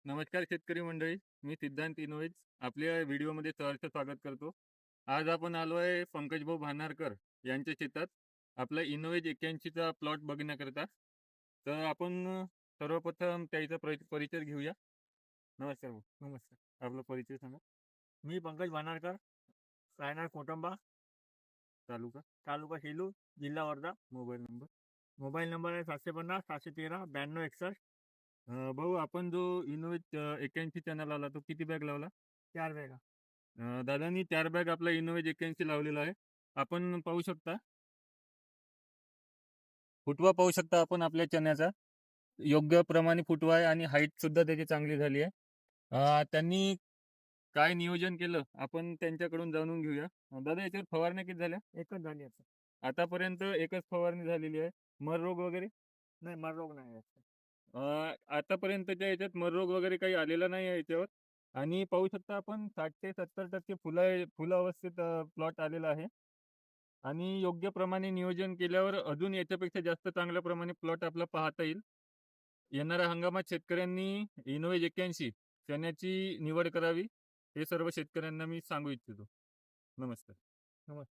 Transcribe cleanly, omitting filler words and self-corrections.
नमस्कार शेतकरी मंडळी. मी सिद्धांत इनोवेज आपल्या व्हिडिओमध्ये सहर्ष स्वागत करतो. आज आपण आलो आहे पंकजभाऊ भानारकर यांच्या शेतात आपला इनोवेज 81चा प्लॉट बघण्याकरता. तर आपण सर्वप्रथम त्याचा परिचय घेऊया. नमस्कार भाऊ. नमस्कार. आपला परिचय सांगा. मी पंकज भानारकर, राहणार कोटंबा, तालुका, तालुका सेलू, जिल्हा Wardha. Mobile number. Mobile number आहे 750 713 9261. भाऊ, आपण जो इनोवेज 81 चॅनल आला तो किती बॅग लावला? 4 बॅगा. दादांनी 4 बॅग आपला इनोवेज 81 लावलेला आहे. आपण पाहू शकता, फुटवा पाहू शकता आपण आपल्या चण्याचा. योग्य प्रमाणे फुटवा आहे आणि हाईट सुद्धा त्याची चांगली झाली आहे. त्यांनी काय नियोजन केलं आपण त्यांच्याकडून जाणून घेऊया. दादा, याच्यावर फवारण्या किती झाल्या? एकच झाली आता. आतापर्यंत एकच फवारणी झालेली आहे. मर रोग वगैरे नाही, मर रोग नाही आहे. आतापर्यंतच्या याच्यात मर रोग वगैरे काही आलेला नाही आहे याच्यावर. आणि पाहू शकता आपण 60 ते 70% फुल अवस्थेत प्लॉट आलेला आहे. आणि योग्य प्रमाणे नियोजन केल्यावर अजून याच्यापेक्षा जास्त चांगल्या प्रमाणे प्लॉट आपला पाहता येईल. येणाऱ्या हंगामात शेतकऱ्यांनी इनोवेज 81 चण्याची निवड करावी, हे सर्व शेतकऱ्यांना मी सांगू इच्छितो. नमस्कार.